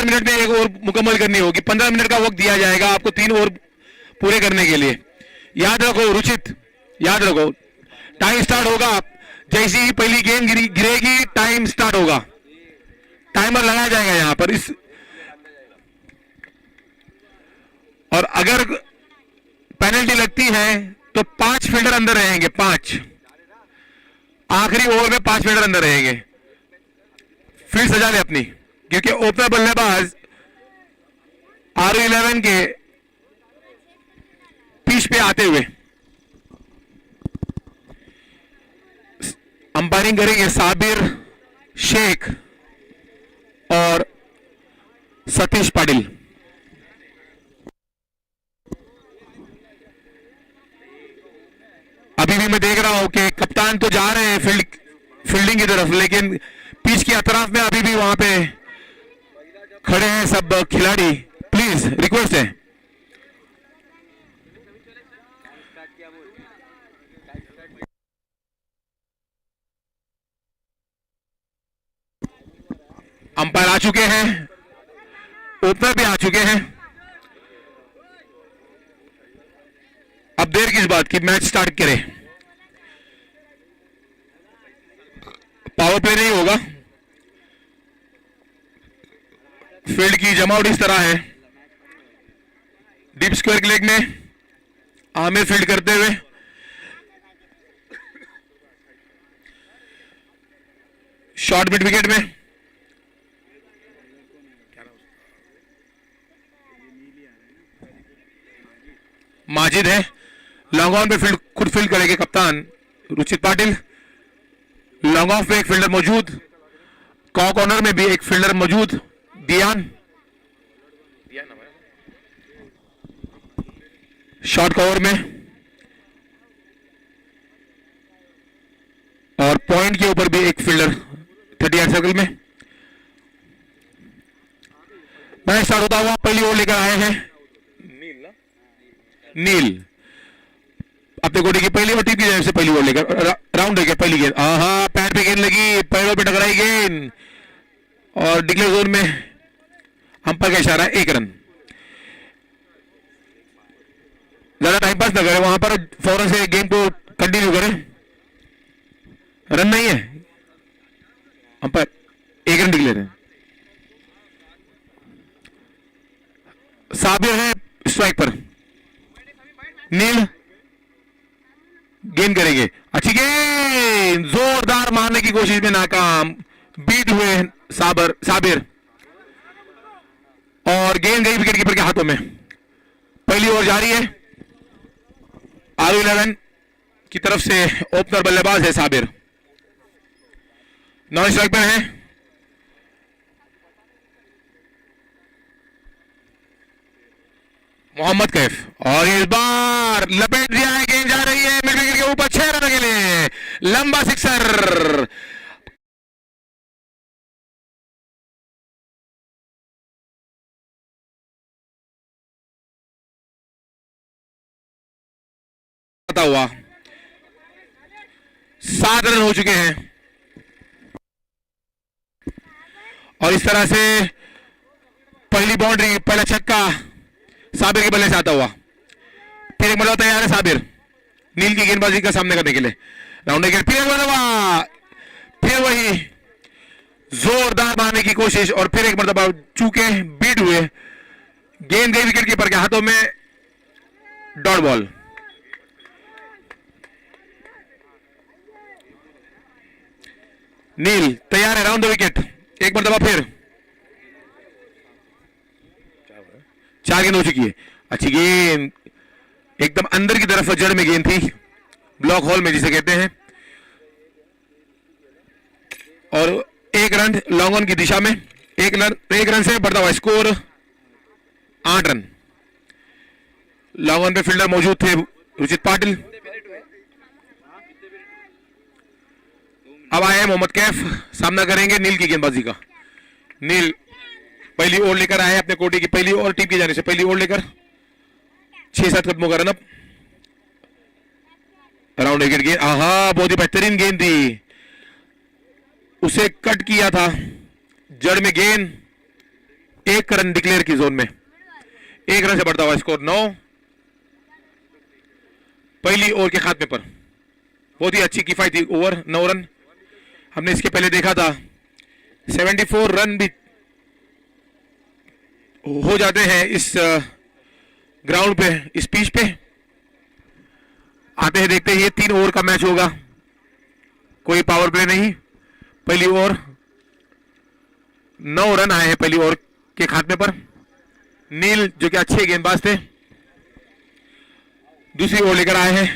4 minute में एक over मुकम्मल करनी होगी। 15 मिनट का वक्त दिया जाएगा आपको 3 ओवर पूरे करने के लिए। याद रखो रुचित, याद रखो टाइम स्टार्ट होगा जैसे ही पहली गेंद गिरेगी, टाइम स्टार्ट होगा। टाइमर लगाया जाएगा यहां पर इस, और अगर पेनल्टी लगती है तो 5 फील्डर अंदर रहेंगे। 5 आखिरी ओवर में 5 फील्डर अंदर रहेंगे। फील्ड सजा ले अपनी, क्योंकि ओपनर बल्लेबाज RU11 के पिच पे आते हुए अंपायरिंग करेंगे साबिर शेख और सतीश पाटिल। अभी भी मैं देख रहा हूं कि कप्तान तो जा रहे हैं फील्डिंग की तरफ, लेकिन पिच के अतराफ में अभी भी वहां पे खड़े हैं सब खिलाड़ी। प्लीज रिक्वेस्ट है। अंपायर आ चुके हैं, ओपनर भी आ चुके हैं। अब देर किस बात की, मैच स्टार्ट करें। पावर प्ले नहीं होगा। फील्ड की जमावट इस तरह है। डीप स्क्वायर लेग में आमिर फील्ड करते हुए, शॉर्ट मिड विकेट में माजिद है। लॉन्ग ऑन पे फील्ड खुद फील्ड करेंगे कप्तान रुचित पाटिल। लॉन्ग ऑफ पे एक फील्डर मौजूद, कॉ कॉर्नर में भी एक फील्डर मौजूद दियान। शॉर्ट कवर में और पॉइंट के ऊपर भी एक फील्डर 38 सर्कल में। मैच स्टार्ट होता हुआ पहली ओवर लेकर आए हैं नील अपने कोटे की पहली और टीम की जाने से पहली ओवर लेकर राउंड लेकर पहली गेंद। हाँ, पैर पे गेंद लगी, पैरों पे टकराई गेंद और डिक्लेयर जोन में अंपायर का इशारा, 1 रन। ज्यादा टाइम पास ना करें वहां पर, फौरन से गेम को कंटिन्यू करें। रन नहीं है, अंपायर 1 रन डिक्लेयर है। साबिर है स्ट्राइक पर, नील गेंद करेंगे। अच्छी गेंद, जोरदार मारने की कोशिश में नाकाम, बीट हुए साबिर और गेंद गई विकेट कीपर के हाथों में। पहली ओवर जारी है। RU11 की तरफ से ओपनर बल्लेबाज है साबिर, नॉन स्ट्राइक पर है। मोहम्मद कैफ और इस बार लपेट दिया है, गेंद जा रही है मिड विकेट के ऊपर, 6 रन के लिए लंबा सिक्सर। हुआ 7 रन हो चुके हैं और इस तरह से पहली बाउंड्री, पहला छक्का साबिर के बल्ले से आता हुआ। फिर एक मरतबा तैयार है साबिर नील की गेंदबाजी का सामने करने के लिए। राउंड विकेट, फिर एक मरतबा, फिर वही जोरदार मारने की कोशिश और फिर एक मरतबा चूके बीट हुए, गेंद गई विकेट कीपर के हाथों में, डॉट बॉल। नील तैयार है, राउंड द विकेट, एक मरतबा फिर 4 गेंद हो चुकी है। अच्छी गेंद, एकदम अंदर की तरफ जड़ में गेंद थी, ब्लॉक होल में जिसे कहते हैं, और 1 रन लॉन्ग ऑन की दिशा में। 1 रन से बढ़ता हुआ स्कोर 8 रन। लॉन्ग ऑन पे फील्डर मौजूद थे रुचित पाटिल। अब आए मोहम्मद कैफ, सामना करेंगे नील की गेंदबाजी का। नील पहली ओवर लेकर आए अपने कोटे की पहली ओवर, टीम की जाने से पहली ओवर लेकर 6-7 कदमों का रनअप। राउंड विकेट गेंद, आहा बहुत ही बेहतरीन गेंद थी, उसे कट किया था जड़ में गेंद एक रन डिक्लेयर की जोन में, एक रन से बढ़ता हुआ स्कोर 9 पहली ओवर के खात्मे पर। बहुत ही अच्छी किफायती ओवर, 9 रन। हमने इसके पहले देखा था 74 रन भी हो जाते हैं इस ग्राउंड पे, इस पिच पे। आते हैं, देखते हैं, ये 3 ओवर का मैच होगा, कोई पावर प्ले नहीं। पहली ओवर 9 रन आए हैं पहली ओवर के खात्मे पर। नील जो कि अच्छे गेंदबाज थे, दूसरी ओवर लेकर आए हैं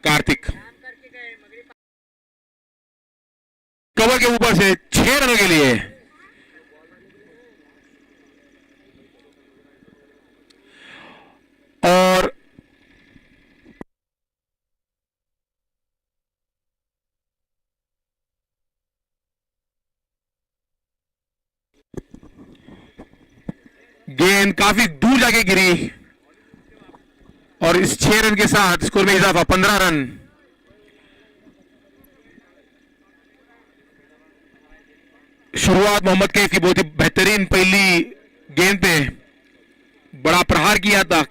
कार्तिक। कवर के ऊपर से 6 रनों के लिए और गेंद काफी दूर जाके गिरी और इस 6 रन के साथ स्कोर में इजाफा 15 रन। शुरुआत मोहम्मद कैफ की बहुत ही बेहतरीन, पहली गेंद पे बड़ा प्रहार किया था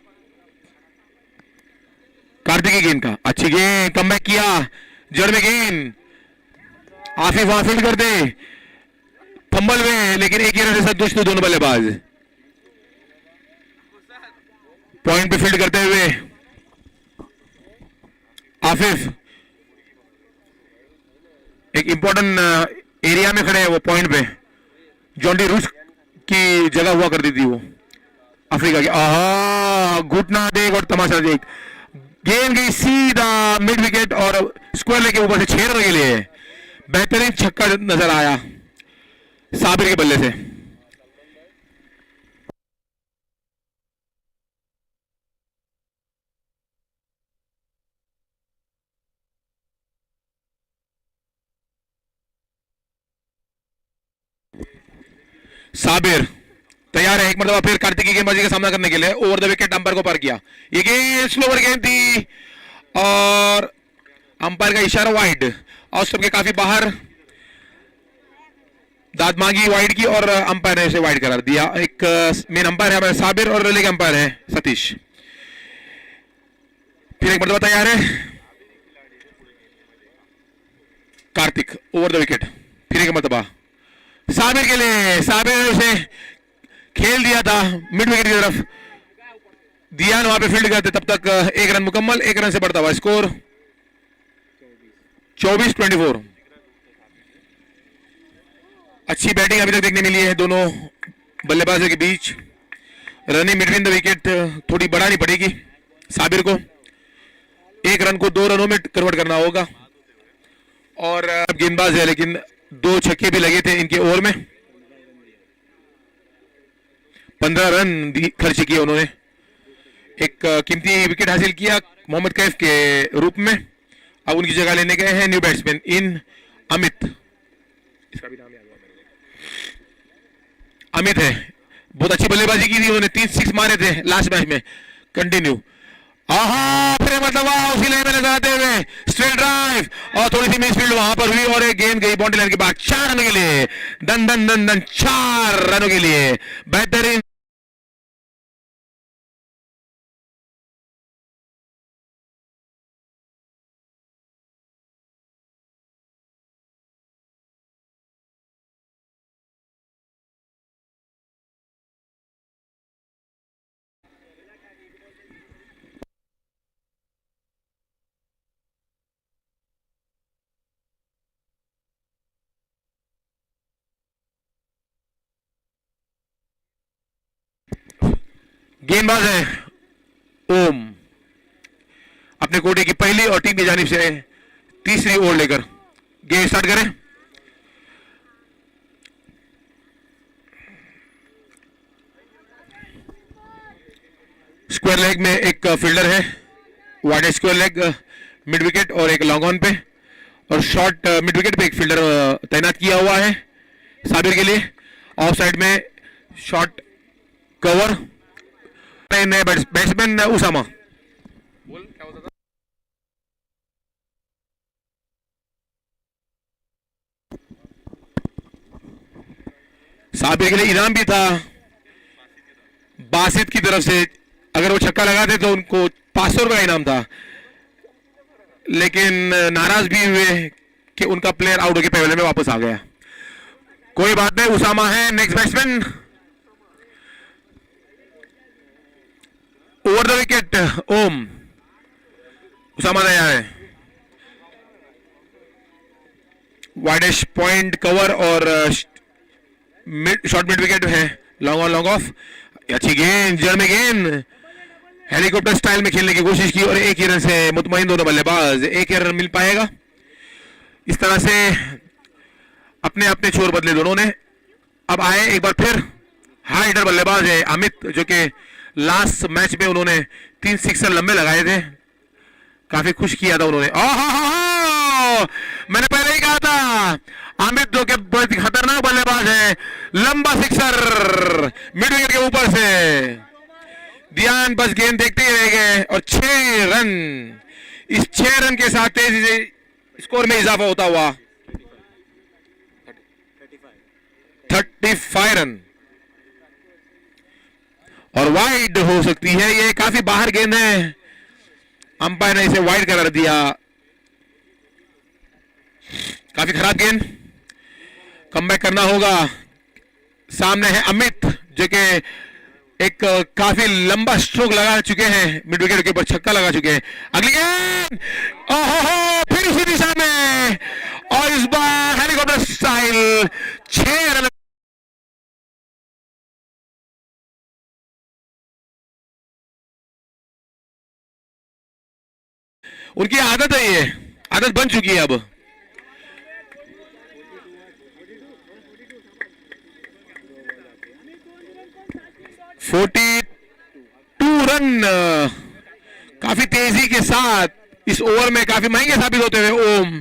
कार्तिक की गेंद का। अच्छी गेंद, कमबैक किया, जड़ में गेंद, आफिफ वहां फील्ड कर दे, फंबल में, लेकिन एक ही रन से संतुष्ट दोनों बल्लेबाज। पॉइंट पे फील्ड करते हुए आफिफ एक इंपॉर्टेंट एरिया में खड़े हैं, वो पॉइंट पे। जॉन्डी रूस की जगह हुआ करती थी वो अफ्रीका की। आहा, घुटना देख और तमाशा देख, गेंद गई सीधा मिड विकेट और स्क्वायर लेग के ऊपर से 6 रन के लिए बेहतरीन छक्का नजर आया साबिर के बल्ले से। साबिर तैयार है एक मरतबा फिर कार्तिक की गेंदबाजी का सामना करने के लिए। ओवर द विकेट अंपायर को पार किया, ये गेंद स्लोवर गेंद थी और अंपायर का इशारा वाइड, और स्टंप के काफी बाहर, दाद मांगी वाइड की और अंपायर ने इसे वाइड करार दिया। एक मेन अंपायर है हमारे साबिर और लेग अंपायर है सतीश। फिर एक मरतबा तैयार है कार्तिक, ओवर द विकेट, फिर एक मरतबा साबिर के लिए। साबिर ने उसे खेल दिया था मिड विकेट की तरफ, दिया वहां पे फील्ड करते, तब तक 1 रन मुकम्मल, 1 रन से बढ़ता हुआ स्कोर 24-24। अच्छी बैटिंग अभी तक देखने मिली है दोनों बल्लेबाजों के बीच। रनिंग बिटवीन द विकेट थोड़ी बढ़ानी पड़ेगी साबिर को, 1 रन को 2 रनों में कन्वर्ट करना होगा। और गेंदबाज है लेकिन 2 छक्के भी लगे थे इनके ओवर में, 15 रन खर्च किए उन्होंने। एक कीमती विकेट हासिल किया मोहम्मद कैफ के रूप में। अब उनकी जगह लेने गए हैं न्यू बैट्समैन इन अमित, इसका भी नाम याद हुआ मेरे को, अमित है। बहुत अच्छी बल्लेबाजी की थी उन्होंने, 3 6 मारे थे लास्ट मैच में कंटिन्यू। आहा, फिर मतलब उसी लाइन में नजर आते हुए स्ट्रेट ड्राइव और थोड़ी सी मिस फील्ड वहां पर हुई और एक गेंद गई बाउंड्री लाइन के बाद 4 रनों के लिए, दन दन दन दन 4 रनों के लिए बेहतरीन। गेंदबाज है ओम, अपने कोटे की पहली और टीम की जानिब से तीसरी ओवर लेकर गेम स्टार्ट करें। स्क्वायर लेग में एक फील्डर है, wide square leg mid wicket और एक लॉन्ग ऑन पे, और शॉर्ट मिड विकेट पे एक फील्डर तैनात किया हुआ है साबिर के लिए। ऑफ साइड में शॉर्ट कवर नए बैट्समैन उसामा। बोल क्या होता था? साबिर के लिए इनाम भी था बासित की तरफ से। अगर वो छक्का लगाते तो उनको 500 रुपए का इनाम था, लेकिन नाराज भी हुए कि उनका प्लेयर आउट होकर पहले में वापस आ गया। कोई बात नहीं, उसामा है next batsman. Over the wicket ओम, उसामा तैयार है। वाइडेस्ट पॉइंट कवर और शॉर्ट मिड विकेट है, लॉन्ग ऑन लॉन्ग ऑफ। अच्छी गेंद, जड़ में गेंद, हेलीकॉप्टर स्टाइल में खेलने की कोशिश की और एक ही रन से मुतमईन दोनों बल्लेबाज। एक ही रन मिल पाएगा। इस तरह से अपने अपने छोर बदले दोनों ने। अब आए एक बार फिर हाई हिटर बल्लेबाज है अमित, जो कि लास्ट मैच में उन्होंने 3 सिक्सर लंबे लगाए थे, काफी खुश किया था उन्होंने। मैंने पहले ही कहा था अमित जो कि बहुत खतरनाक बल्लेबाज है। लंबा सिक्सर मिड विकेट के ऊपर से ध्यान, बस गेंद देखते ही रह गए और 6 रन। इस 6 रन के साथ तेजी से स्कोर में इजाफा होता हुआ 35 रन और वाइड हो सकती है। ये काफी बाहर गेंद है, अंपायर ने इसे वाइड करार दिया। काफी खराब गेंद, कमबैक करना होगा। सामने है अमित जो कि एक काफी लंबा स्ट्रोक लगा चुके हैं, मिड विकेट के ऊपर छक्का लगा चुके हैं। अगली गेंद, ओहो, फिर इसी दिशा में और इस बार हेलीकॉप्टर स्टाइल 6 रन। उनकी आदत है, ये आदत बन चुकी है अब। फोर्टी 2 रन काफी तेजी के साथ इस ओवर में काफी महंगे साबित होते हुए ओम।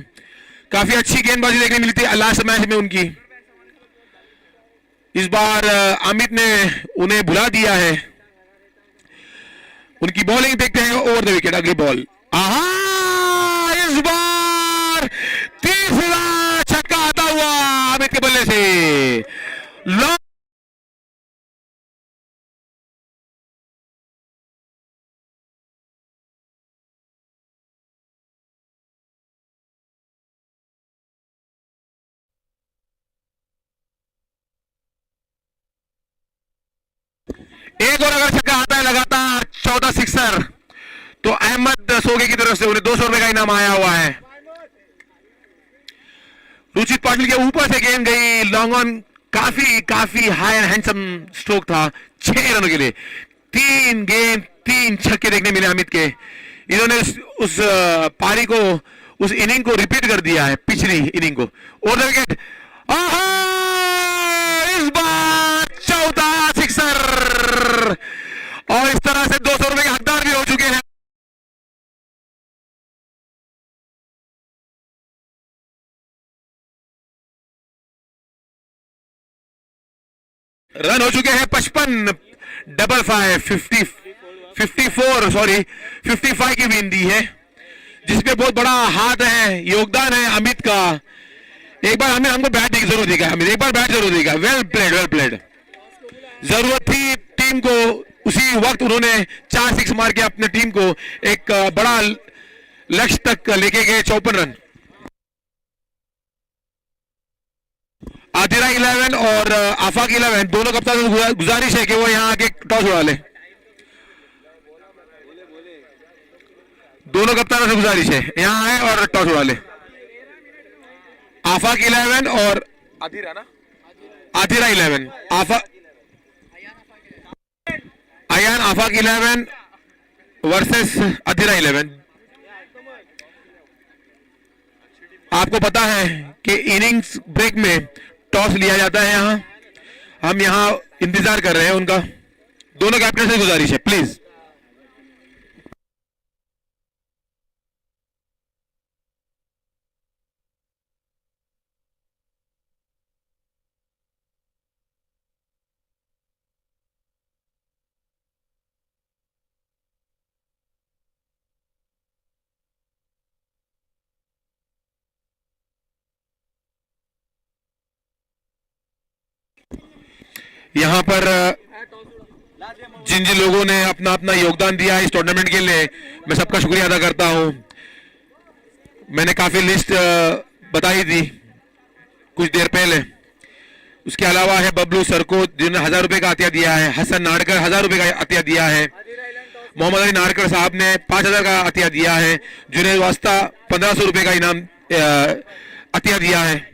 काफी अच्छी गेंदबाजी देखने मिली थी लास्ट मैच में उनकी। इस बार अमित ने उन्हें भुला दिया है। उनकी बॉलिंग देखते हैं ओवर द विकेट। अगली बॉल, इस बार तीसरा छक्का आता हुआ अमित के बल्ले से। लॉन्ग एक और अगर छक्का आता है लगातार 14 सिक्सर, तो अहमद सोगे की तरफ से उन्हें 200 रुपए का इनाम आया हुआ है। रुचित पाटिल के ऊपर से गेंद गई लॉन्ग ऑन, काफी काफी हाई एंड हैंडसम स्ट्रोक था 6 रनों के लिए। 3 गेंद 3 छक्के देखने मिले अमित के। इन्होंने उस पारी को, उस इनिंग को रिपीट कर दिया है, पिछली इनिंग को। और विकेट, इस बार चौथा सिक्सर और इस तरह से 200 रुपए के हकदार भी हो चुके हैं। रन हो चुके हैं 55, 55 की गेंदी है, जिसमें बहुत बड़ा हाथ है, योगदान है अमित का। एक बार हमें हमको बैट की जरूरत देगा, हमें एक बार बैट जरूर देगा। Well played, well played. जरूरत थी टीम को, उसी वक्त उन्होंने 4 सिक्स मार के अपने टीम को एक बड़ा लक्ष्य तक लेके गए। 54 रन। आदिरा 11 और आफाक 11 दोनों कप्तानों को गुजारिश है कि वो यहां आके टॉस उड़ा ले। दोनों कप्तानों से गुजारिश है यहां आए और टॉस उड़ा ले। आफाक 11 और आदिरा 11, अयान आफाक 11 वर्सेस आदिरा 11। आपको पता है कि इनिंग्स ब्रेक में टॉस लिया जाता है। यहां हम यहां इंतजार कर रहे हैं उनका। दोनों कैप्टन से गुजारिश है, प्लीज। यहाँ पर जिन जिन लोगों ने अपना अपना योगदान दिया इस टूर्नामेंट के लिए, मैं सबका शुक्रिया अदा करता हूँ। मैंने काफी लिस्ट बताई थी कुछ देर पहले। उसके अलावा है बबलू सरको जिन्होंने 1000 रुपए का अतिया दिया है, हसन नाडकर 1000 रुपए का अतिया दिया है, मोहम्मद अली नाडकर साहब ने 5000 का अतिया दिया है, जुनेद वास्ता 1500 रुपए का इनाम अतिया दिया है।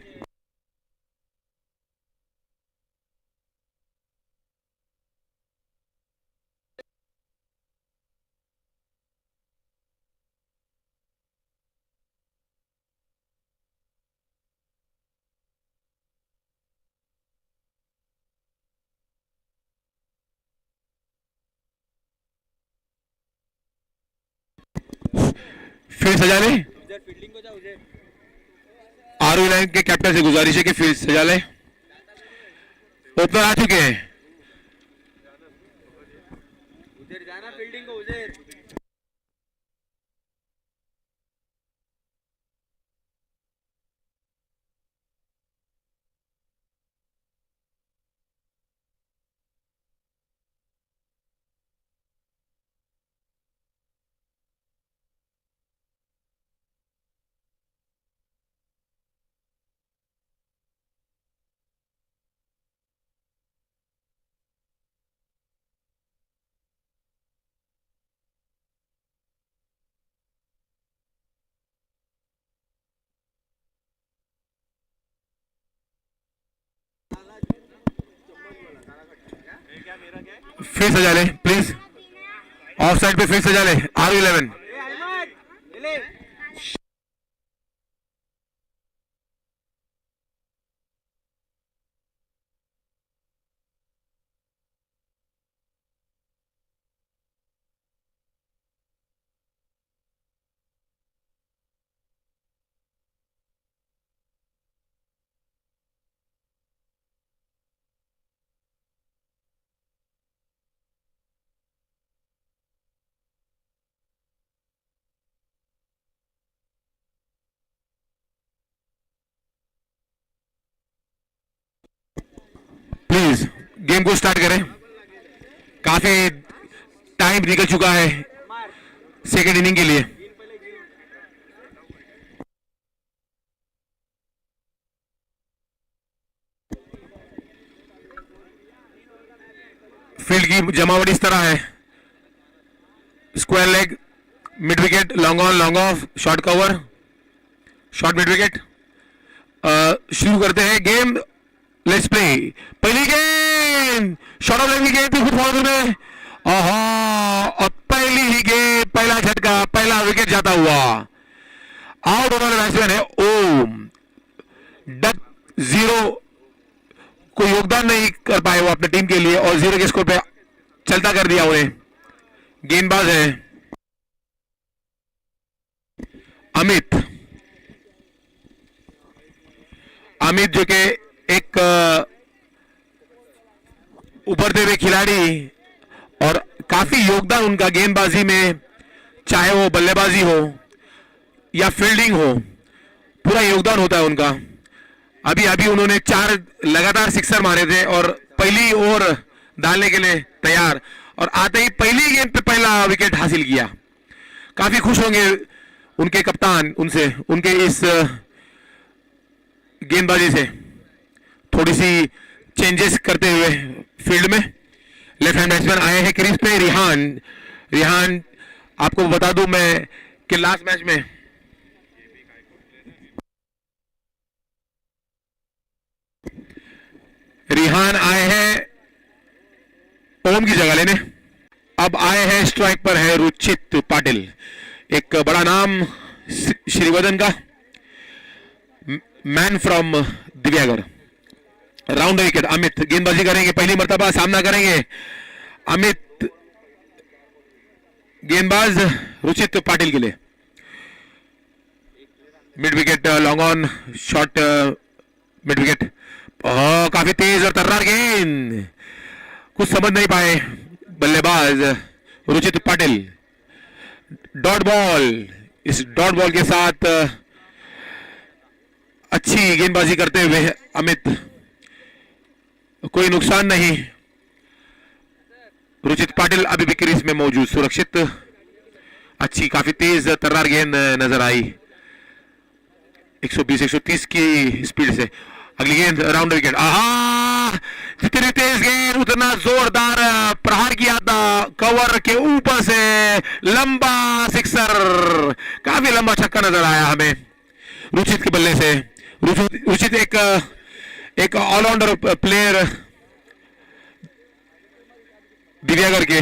फील्ड सजा ले। आरओ लाइन के कैप्टन से गुजारिश है कि फील्ड सजा ले। ओपनर आ चुके हैं। उधर जाना फील्डिंग को उधर। फिर सजा ले प्लीज। ऑफ साइड पे फिर सजा ले। R11 प्लीज गेम को स्टार्ट करें। काफी टाइम निकल चुका है सेकेंड इनिंग के लिए। फील्ड की जमावट इस तरह है। Square leg, mid wicket, long on, long of, short cover, short mid wicket. शुरू करते हैं गेम। Let's play. पहली गेंद शॉर्ट ऑफ लेग की गेंद थी फुट में। और पहली ही गेंद, पहला झटका, पहला विकेट जाता हुआ। आउट होने वाले बैट्समैन है ओम। डक 0 कोई योगदान नहीं कर पाए वो अपने टीम के लिए और 0 के स्कोर पे चलता कर दिया उन्हें। गेंदबाज है अमित। अमित जो कि एक उभरते हुए खिलाड़ी और काफी योगदान उनका गेंदबाजी में, चाहे वो बल्लेबाजी हो या फील्डिंग हो, पूरा योगदान होता है उनका। अभी अभी उन्होंने 4 लगातार सिक्सर मारे थे और पहली ओवर डालने के लिए तैयार, और आते ही पहली गेंद पे पहला विकेट हासिल किया। काफी खुश होंगे उनके कप्तान उनसे, उनके इस गेंदबाजी से। थोड़ी सी चेंजेस करते हुए फील्ड में लेफ्ट हैंड बैट्समैन आए हैं क्रीज पे, रिहान। रिहान आपको बता दूं मैं कि लास्ट मैच में रिहान आए हैं ओम की जगह लेने। अब आए हैं स्ट्राइक पर है रुचित पाटिल, एक बड़ा नाम श्रीवर्धन का, man from Diveagar. Round wicket Amit गेंदबाजी करेंगे, पहली मर्तबा सामना करेंगे अमित। गेंदबाज रुचित पाटिल के लिए। Mid wicket, long on, short mid wicket. काफी तेज और तर्रार गेंद, कुछ समझ नहीं पाए बल्लेबाज रुचित पाटिल। डॉट बॉल, इस डॉट बॉल के साथ अच्छी गेंदबाजी करते हुए अमित कोई नुकसान नहीं। रुचित पाटिल अभी भी क्रीज में मौजूद, सुरक्षित। अच्छी काफी तेज तर्रार गेंद नजर आई 120-130 की स्पीड से। अगली गेंद राउंड विकेट। आहा, जितनी तेज गेंद उतना जोरदार प्रहार किया था कवर के ऊपर से, लंबा सिक्सर, काफी लंबा छक्का नजर आया हमें रुचित के बल्ले से। रुचित एक ऑलराउंडर प्लेयर दिव्यागर के।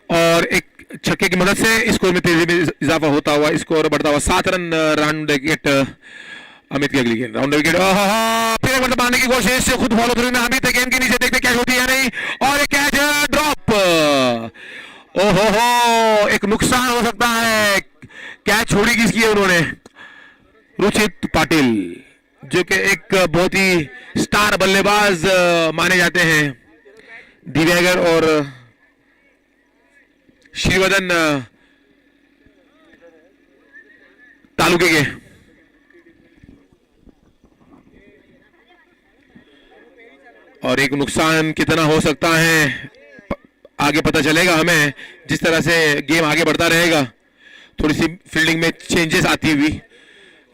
और एक छक्के की मदद से स्कोर में तेजी में इजाफा होता हुआ स्कोर बढ़ता हुआ 7 रन। राउंड विकेट अमित की अगली गेंद राउंड विकेट। फिर एक मतलब मारने की कोशिश, खुद फॉलो थ्रू में अमित गेंद के नीचे देखते कैच होती है नहीं, और एक कैच ड्रॉप। ओहो, एक नुकसान हो सकता है। कैच छोड़ी किसकी है उन्होंने? रुचित पाटिल, जो कि एक बहुत ही स्टार बल्लेबाज माने जाते हैं दिव्यागर और श्रीवर्धन तालुके के। और एक नुकसान कितना हो सकता है आगे पता चलेगा हमें, जिस तरह से गेम आगे बढ़ता रहेगा। थोड़ी सी फील्डिंग में चेंजेस आती हुई।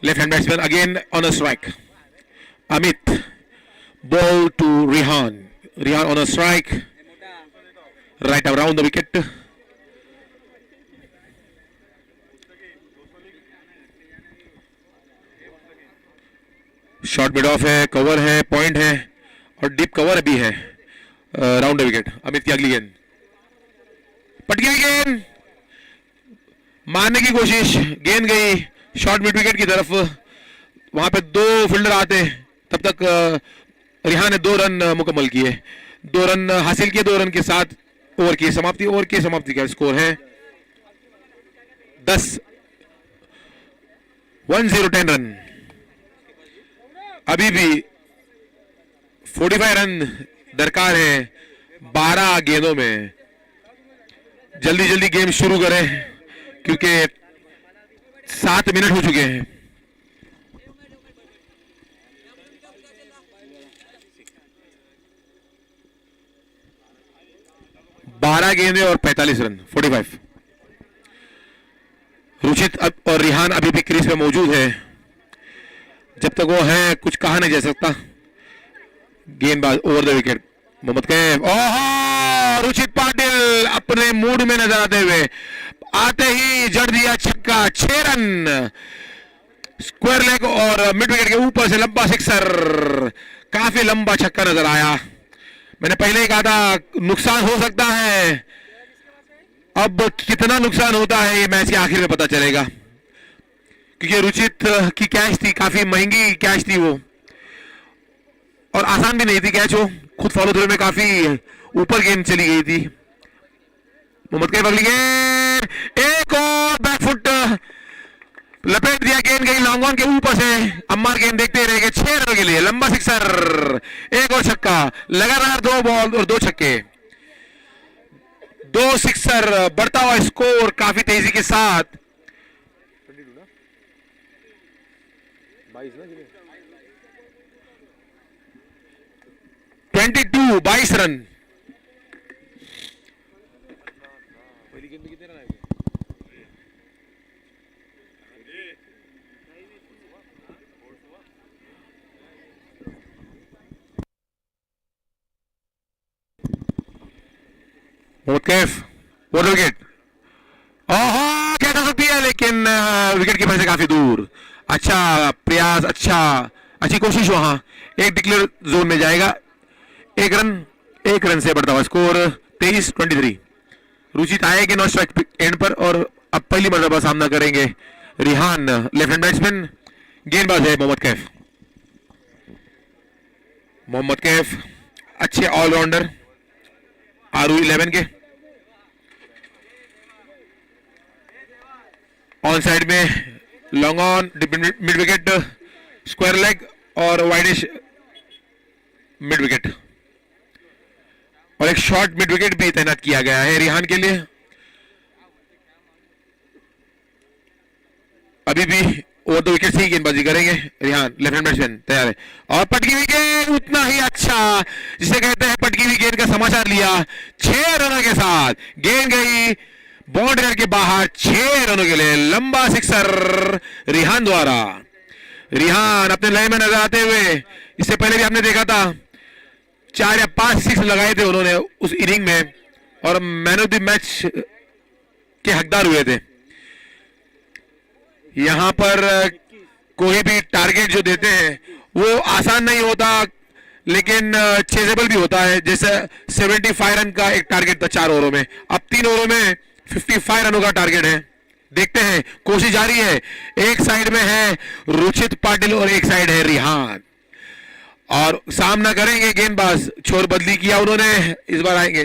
Left hand batsman again on a strike. Amit, ball to Rihan. Rihan on a strike, right around the wicket. Short mid off है, कवर है, पॉइंट है और डीप कवर भी है। Round wicket. अमित की अगली गेंद, पटकी गेंद, मारने की कोशिश, गेंद गई शॉर्ट मिड विकेट की तरफ। वहां पे 2 फील्डर आते, तब तक रिहान ने 2 रन मुकम्मल किए, 2 रन हासिल किए। 2 रन के साथ ओवर की समाप्ति। ओवर की समाप्ति का स्कोर है 10 10 रन। अभी भी 45 रन दरकार है 12 गेंदों में। जल्दी जल्दी गेम शुरू करें क्योंकि 7 मिनट हो चुके हैं। बारह गेंदें और 45 रन, 45। रुचित और रिहान अभी भी क्रीज में मौजूद है। जब तक वो है कुछ कहा नहीं जा सकता। गेंदबाज over the wicket Mohammad Kaif. ओहो, रुचित पाटिल अपने मूड में नजर आते हुए आते ही जड़ दिया छक्का। 6 रन, स्क्वायर लेग और मिड विकेट के ऊपर से लंबा सिक्सर। काफी लंबा छक्का नजर आया। मैंने पहले ही कहा था नुकसान हो सकता है। अब कितना नुकसान होता है ये मैच के आखिर में पता चलेगा, क्योंकि रुचित की कैच थी, काफी महंगी कैच थी वो, और आसान भी नहीं थी कैच वो। खुद फॉलो थ्रू में काफी ऊपर गेंद चली गई थी। मोहम्मद कैफ अगली गेंद, एक और बैकफुट लपेट दिया, गेंद गई लॉन्ग ऑन के ऊपर से। अम्मार गेंद देखते रहेंगे। 6 रन के लिए लंबा सिक्सर, एक और छक्का। लगातार 2 बॉल और 2 छक्के, 2 सिक्सर। बढ़ता हुआ स्कोर काफी तेजी के साथ। 22 run. Mohammad Kaif over wicket. ओहो, क्या कर सकती है, लेकिन विकेट कीपर से काफी दूर। अच्छा प्रयास, अच्छी कोशिश वहां। एक डिक्लेयर जोन में जाएगा। 1 रन से बढ़ता हुआ स्कोर 23-23। रुचित आएंगे नॉन स्ट्राइक एंड पर और अब पहली मर्तबा सामना करेंगे रिहान, लेफ्ट हैंड बैट्समैन। गेंदबाज है मोहम्मद कैफ। मोहम्मद कैफ अच्छे ऑलराउंडर, RU11 के। ऑन साइड में long on, mid wicket, square leg और वाइडिश मिड विकेट, और एक शॉर्ट मिड विकेट भी तैनात किया गया है रिहान के लिए। अभी भी ओवर द विकेट से ही गेंदबाजी करेंगे रिहान, लेफ्ट हैंड बैट्समैन तैयार है। और पटकी हुई गेंद उतना ही अच्छा, जिसे कहते हैं पटकी हुई गेंद का समाचार लिया 6 रनों के साथ। गेंद गई बाउंड्री के बाहर 6 रनों के लिए, लंबा सिक्सर रिहान द्वारा। रिहान अपने लय में नजर आते हुए, इससे पहले भी आपने देखा था 4 या 5 सिक्स लगाए थे उन्होंने उस इनिंग में और मैन ऑफ द मैच के हकदार हुए थे। यहां पर कोई भी टारगेट जो देते हैं वो आसान नहीं होता, लेकिन चेजेबल भी होता है। जैसे 75 रन का एक टारगेट था 4 ओवरों में, अब 3 ओवरों में 55 रनों का टारगेट है। देखते हैं, कोशिश जारी है। एक साइड में है रुचित पाटिल और एक साइड है रिहान, और सामना करेंगे गेंदबाज। छोर बदली किया उन्होंने, इस बार आएंगे।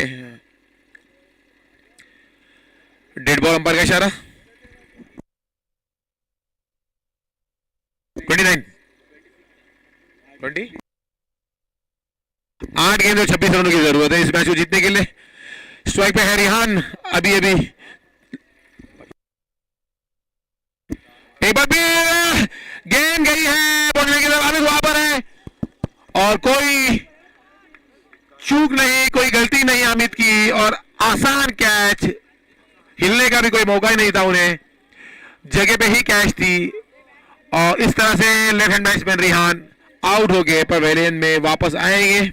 डेड बॉल अंपायर का इशारा। 29 20 8 गेंद और 26 रनों की जरूरत है इस मैच को जीतने के लिए। स्ट्राइक पे है रिहान, अभी अभी एक बार भी गेंद गई है बाउंड्री की तरफ, अभी वहां पर है और कोई चूक नहीं, कोई गलती नहीं हामिद की, और आसान कैच, हिलने का भी कोई मौका ही नहीं था उन्हें, जगह पे ही कैच थी। और इस तरह से left hand batsman Rihan out हो गए, पवेलियन में वापस आएंगे।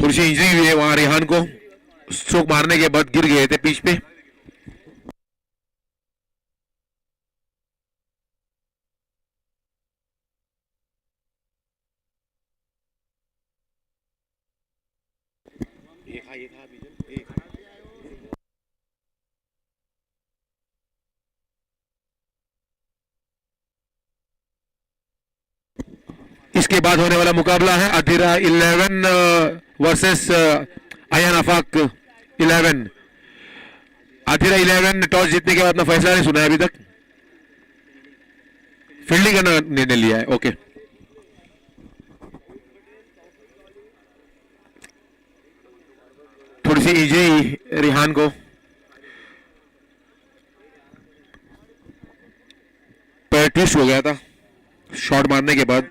थोड़ी सी इंजरी हुई है वहां रिहान को, स्ट्रोक मारने के बाद गिर गए थे पिच पे। इसके बाद होने वाला मुकाबला है अधीरा 11 वर्सेस अयान आफाक 11। अधीरा 11 टॉस जीतने के बाद अपना फैसला नहीं सुना है अभी तक, फील्डिंग करना निर्णय लिया है। ओके, थोड़ी सी इंजरी रिहान को, पैर ट्विस्ट हो गया था शॉट मारने के बाद।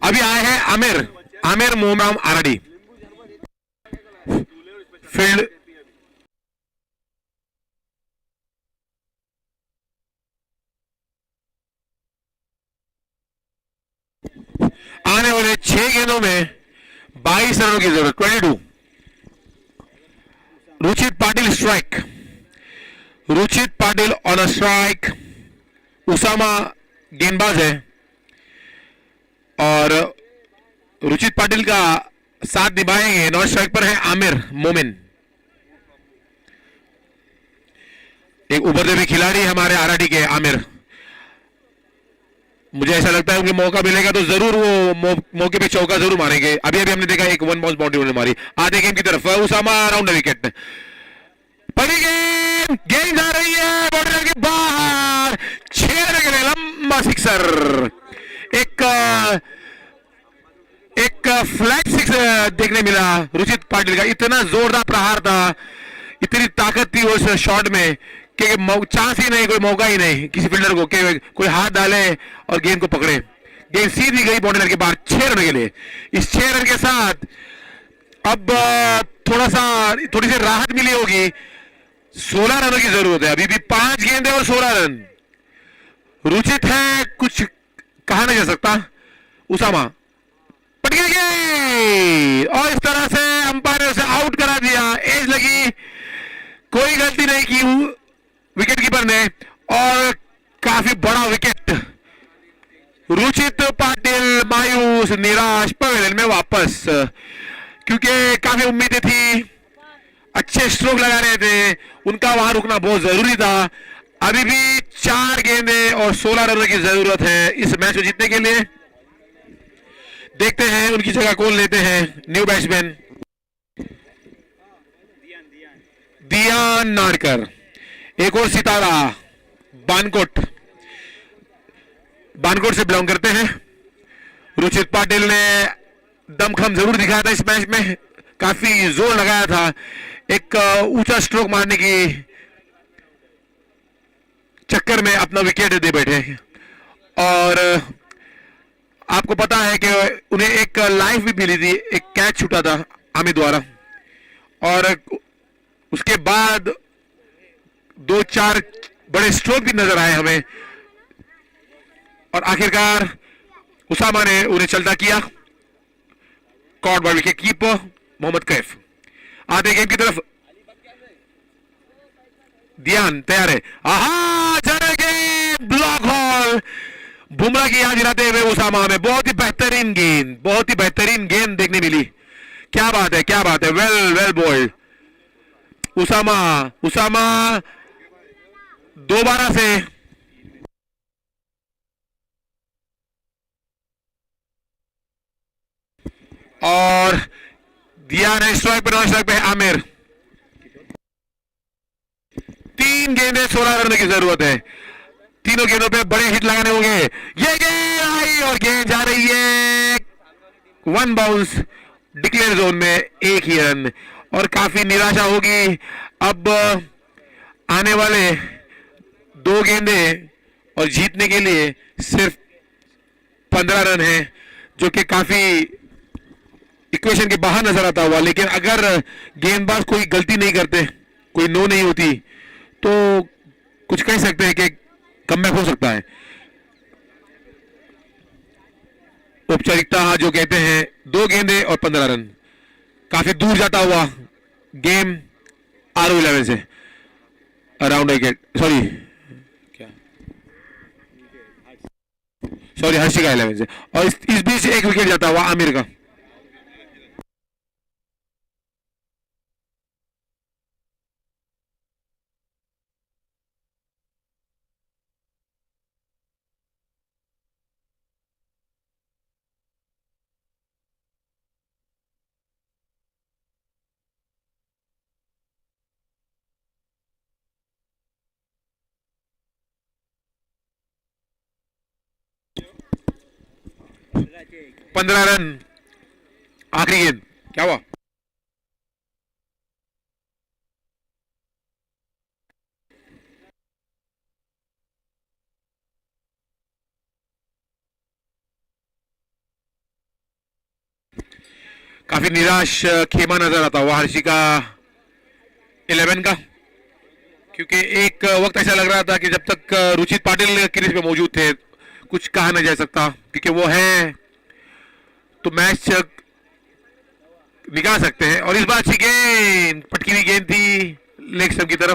अभी आए हैं आमिर मोहम्मद आरडी फील्ड। आने वाले 6 गेंदों में 22 रनों की जरूरत, 22। Ruchit Patil strike, Ruchit Patil on a strike. Usama गेंदबाज है और रुचित पाटिल का साथ निभाएंगे। नॉन स्ट्राइक पर है आमिर मोमिन, एक उभरते हुए खिलाड़ी हमारे आरआरडी के आमिर। मुझे ऐसा लगता है उनके मौका मिलेगा तो जरूर वो मौके पे चौका जरूर मारेंगे। अभी अभी हमने देखा एक 1 बॉल बाउंड्री उन्होंने मारी आधे गेम की तरफ। उसामा राउंड विकेट पड़ी, गेंद जा रही है बाउंड्री के बाहर, 6 रन के लिए लंबा सिक्सर। एक फ्लैट सिक्स देखने मिला रुचित पाटिल का। इतना जोरदार प्रहार था, इतनी ताकत थी उस शॉट में कि चांस ही नहीं, कोई मौका ही नहीं किसी फील्डर को कि कोई हाथ डाले और गेंद को पकड़े। गेंद सीधी गई बाउंड्री लाइन के बाहर 6 रन के लिए। इस 6 रन के साथ अब थोड़ी सी राहत मिली होगी। 16 रनों की जरूरत है, अभी भी 5 गेंदें और 16 रन। रुचित है, कुछ कहा नहीं जा सकता। उसामा पट गई और इस तरह से अंपायर ने उसे आउट करा दिया। एज लगी, कोई गलती नहीं की विकेट कीपर ने और काफी बड़ा विकेट। रुचित पाटिल मायूस निराश पवेलियन में वापस, क्योंकि काफी उम्मीदें थी, अच्छे स्ट्रोक लगा रहे थे, उनका वहां रुकना बहुत जरूरी था। अभी भी 4 गेंदें और 16 रनों की जरूरत है इस मैच को जीतने के लिए। देखते हैं उनकी जगह कौन लेते हैं न्यू बैट्समैन। दियान नारकर, एक और सितारा बानकोट से बिलोंग करते हैं। रुचित पाटिल ने दमखम जरूर दिखाया था इस मैच में, काफी जोर लगाया था एक ऊंचा स्ट्रोक मारने की चक्कर में, अपना विकेट दे बैठे। और आपको पता है कि उन्हें एक लाइफ भी मिली थी, एक कैच छूटा था आमिर द्वारा, और उसके बाद 2-4 बड़े स्ट्रोक भी नजर आए हमें, और आखिरकार उसामा ने उन्हें चलता किया। Caught by wicket keeper Mohammad Kaif. आते गेम की तरफ ध्यान तैयार है, आहा चले गए ब्लॉक हॉल। बुमराह की याद दिलाते हुए उसामा में बहुत ही बेहतरीन गेंद देखने मिली। क्या बात है, क्या बात है, वेल बॉल्ड उसामा दोबारा से और दिया ने स्ट्राइक पे, नॉन स्ट्राइक पे आमिर। 3 गेंदें 16 रन की जरूरत है। तीनों गेंदों पे बड़े हिट लगाने होंगे। ये गेंद आई और गेंद जा रही है 1 बाउंस डिक्लेयर जोन में, 1 ही रन, और काफी निराशा होगी। अब आने वाले 2 गेंदें और जीतने के लिए सिर्फ 15 रन है, जो कि काफी इक्वेशन के बाहर नजर आता हुआ। लेकिन अगर गेंदबाज कोई गलती नहीं करते, कोई नो नहीं होती, तो कुछ कह सकते हैं कि कमबैक हो सकता है। औपचारिकता जो कहते हैं 2 गेंदें और 15 रन, काफी दूर जाता हुआ गेम RO11 से अराउंड विकेट, सॉरी हर्षिका 11 से, और इस बीच 1 विकेट जाता हुआ आमिर का। पंद्रह रन, आखिरी गेंद, क्या हुआ? काफी निराश खेमा नजर आता हुआ हर्षिका 11 का, क्योंकि एक वक्त ऐसा लग रहा था कि जब तक रुचित पाटिल क्रीज पे मौजूद थे कुछ कहा नहीं जा सकता, क्योंकि वो है तो मैच निकाल सकते हैं। और इस बार अच्छी गेंद, पटकी हुई गेंद थी लेग स्टंप की तरफ,